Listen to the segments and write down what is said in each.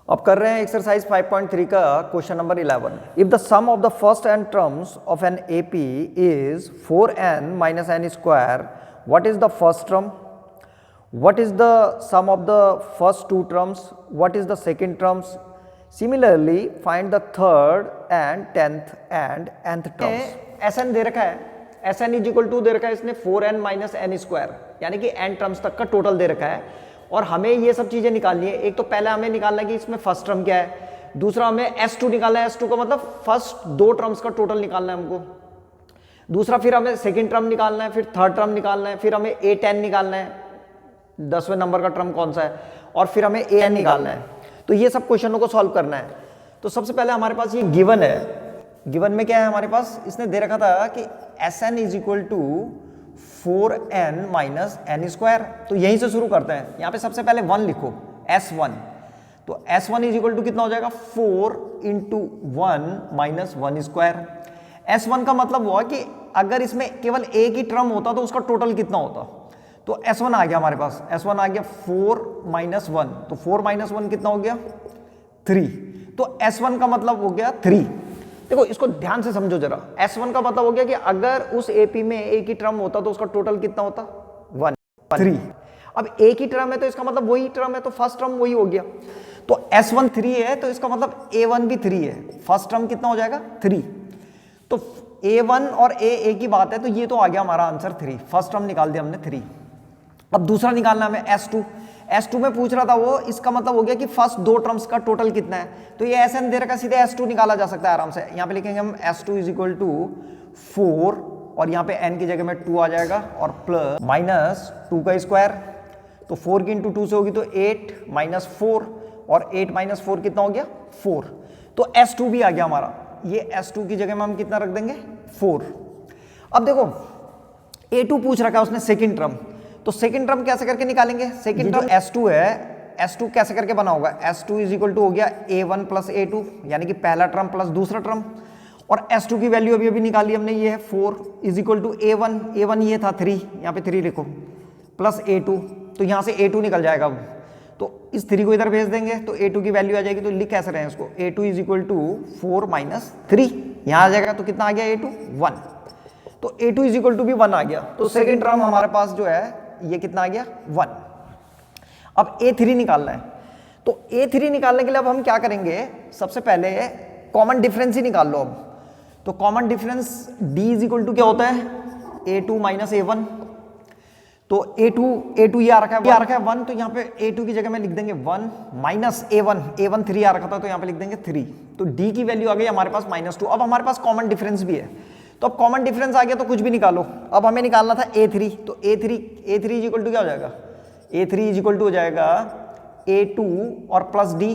अब कर रहे हैं एक्सरसाइज 5.3 का question number 11। If the sum of the first n terms of an AP is 4n minus N square, what is the first term, what is the sum of the first two terms, what is the second terms, similarly find the third and tenth and nth terms. Sn दे रखा है, Sn is equal to दे रखा है इसने 4n minus N square, यानी कि n terms तक का टोटल दे रखा है और हमें ये सब चीजें निकालनी है। एक तो पहले हमें निकालना है कि इसमें फर्स्ट टर्म क्या है, दूसरा हमें S2 निकालना है, S2 का मतलब फर्स्ट दो टर्म्स का टोटल निकालना है हमको, दूसरा फिर हमें सेकंड टर्म निकालना है, फिर थर्ड टर्म निकालना है, फिर हमें A10 निकालना है, 10वें नंबर का टर्म कौन सा है, और फिर हमें AN निकालना है। तो ये सब क्वेश्चनों को सॉल्व करना है। तो सबसे पहले हमारे पास ये गिवन है, गिवन में क्या है हमारे पास, इसने दे रखा था कि Sn is equal to 4n minus N square. तो यहीं से शुरू करते हैं, यहाँ पे सबसे पहले 1 लिखो, S1। तो S1 इज इक्वल टू कितना हो जाएगा, 4 इंटू 1 माइनस 1 स्क्वायर। S1 का मतलब हुआ कि अगर इसमें केवल एक ही टर्म होता तो उसका टोटल कितना होता। तो S1 आ गया हमारे पास, S1 आ गया 4 माइनस 1, तो 4 माइनस 1 कितना हो गया, 3। तो S1 का मतलब हो गया 3। देखो इसको ध्यान से समझो जरा, S1 का मतलब हो गया कि अगर उस एपी में एक ही टर्म होता तो उसका टोटल कितना होता, 1 3। अब एक ही टर्म है तो इसका मतलब वही टर्म है, तो फर्स्ट टर्म वही हो गया। तो S1 3 है तो इसका मतलब A1 भी 3 है, फर्स्ट टर्म कितना हो जाएगा 3। तो A1 और A एक ही बात है, तो ये तो आ गया हमारा आंसर 3, फर्स्ट टर्म निकाल दिया हमने 3। अब दूसरा निकालना हमें S2। S2 में पूछ रहा था वो, इसका मतलब हो गया कि फर्स्ट दो टर्म्स का टोटल कितना है। तो ये Sn दे रखा, सीधे S2 निकाला जा सकता है आराम से। यहाँ पे लिखेंगे हम S2 इज इक्वल टू 4 और यहाँ पे n की जगह में 2 आ जाएगा और प्लस माइनस 2 का स्क्वायर। तो 4 की इंटू 2 से होगी तो 8 माइनस 4 और 8 माइनस 4 कितना हो गया 4। तो S2 भी आ गया हमारा, ये S2 की जगह में हम कितना रख देंगे 4। अब देखो A2 पूछ रखा है उसने सेकेंड टर्म, तो सेकंड टर्म कैसे करके निकालेंगे, सेकंड टर्म S2 है, S2 कैसे करके बना होगा, S2 इज इक्वल टू हो गया A1 प्लस A2, यानी कि पहला टर्म प्लस दूसरा टर्म। और S2 की वैल्यू अभी अभी निकाली हमने, ये है 4 is equal to A1, A1 ये था 3, यहाँ पे 3 लिखो, प्लस A2, तो यहाँ से A2 निकल जाएगा। अब तो इस 3 को इधर भेज देंगे तो A2 की वैल्यू आ जाएगी। तो लिख कैसे रहे हैं इसको, A2 is equal to 4 minus 3, यहाँ आ जाएगा। तो कितना आ गया A2 1, तो A2 इज इक्वल टू भी 1 आ गया। तो सेकेंड टर्म हमारे पास जो है ये कितना आ गया 1। अब A3 निकालना है, तो A3 निकालने के लिए अब हम क्या करेंगे, सबसे पहले कॉमन डिफरेंस ही निकाल लो। अब तो common difference D is equal to क्या होता है, A2 माइनस A1। तो A2 ये आ रखा है 1, तो यहाँ पे A2 की जगह में लिख देंगे 1 माइनस A1 3 आ रखा था, तो यहाँ पे लिख देंगे 3। तो D की वैल्यू आ गई हमारे पास -2। अब हमारे पास कॉमन डिफरेंस भी है, तो अब कॉमन डिफरेंस आ गया तो कुछ भी निकालो। अब हमें निकालना था A3, तो A3 इज इक्वल टू क्या हो जाएगा, A3 इज इक्वल टू हो जाएगा A2 और प्लस D।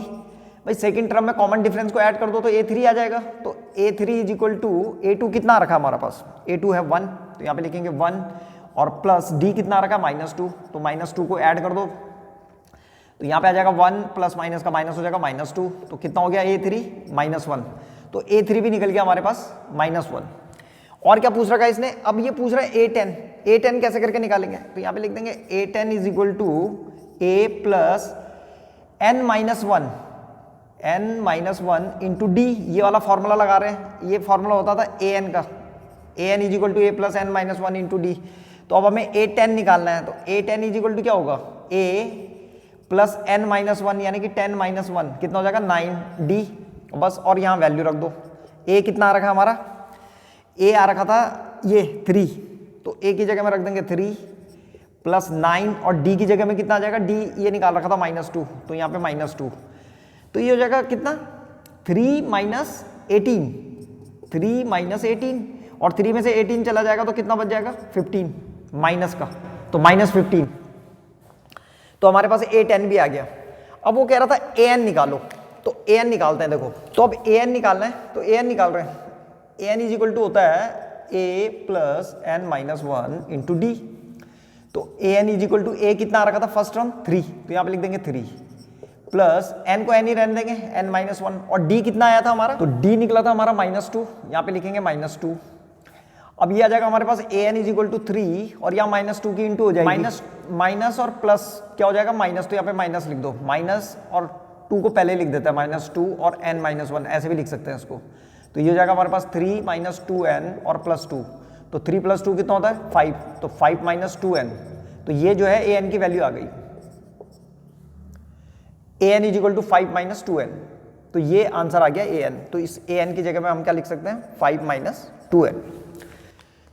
भाई सेकंड टर्म में कॉमन डिफरेंस को ऐड कर दो तो A3 आ जाएगा। तो A3 is equal to A2 कितना रखा हमारा पास, A2 है 1, तो यहाँ पे लिखेंगे 1 और प्लस D कितना रखा -2, तो -2 को ऐड कर दो, तो यहाँ पे आ जाएगा 1 प्लस माइनस का माइनस हो जाएगा -2, तो कितना हो गया A3 -1। तो A3 भी निकल गया हमारे पास -1। और क्या पूछ रखा है इसने, अब ये पूछ रहा है A10 कैसे करके निकालेंगे, तो यहाँ पे लिख देंगे A10 is equal to A plus n minus 1 into D। ये वाला फॉर्मूला लगा रहे हैं, ये फॉर्मूला होता था an का, an is equal to A plus n minus 1 into D। तो अब हमें A10 निकालना है, तो A10 इज इक्वल टू क्या होगा, A प्लस n माइनस 1 यानी कि 10 माइनस 1 कितना हो जाएगा 9D बस। और यहाँ वैल्यू रख दो, A कितना आ रखा हमारा, A आ रखा था ये 3, तो A की जगह में रख देंगे 3 प्लस 9 और D की जगह में कितना आ जाएगा, D ये निकाल रखा था -2, तो यहाँ पे -2, तो ये हो जाएगा कितना 3 माइनस 18 और 3 में से 18 चला जाएगा तो कितना बच जाएगा 15 माइनस का, तो -15। तो हमारे पास A10 भी आ गया। अब वो कह रहा था AN निकालो, तो AN निकालते हैं। देखो तो अब AN निकालना है, तो AN निकाल रहे हैं। AN इज इक्वल टू होता है A plus n minus 1 into D। तो AN is equal to A कितना आ रखा था फर्स्ट टर्म 3, तो यहाँ पे लिख देंगे 3 प्लस n को n ही रहने देंगे n माइनस 1, और D कितना आया था हमारा, तो D निकला था हमारा -2, यहाँ पे लिखेंगे -2। अब ये आ जाएगा हमारे पास AN इज इक्वल टू 3 और यहाँ -2 की इंटू हो जाएगी, माइनस और प्लस क्या हो जाएगा माइनस, तो यहाँ पे माइनस लिख दो, माइनस और 2 को पहले लिख देते हैं -2 और n -1 ऐसे भी लिख सकते हैं इसको। तो ये हो जाएगा हमारे पास 3 - 2n और +2, तो 3 + 2 कितना होता है 5, तो 5 - 2n, तो ये जो है an की वैल्यू आ गई, an = 5 - 2n, तो ये आंसर आ गया an। तो इस an की जगह में हम क्या लिख सकते हैं 5 - 2n।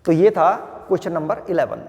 तो ये था क्वेश्चन नंबर 11।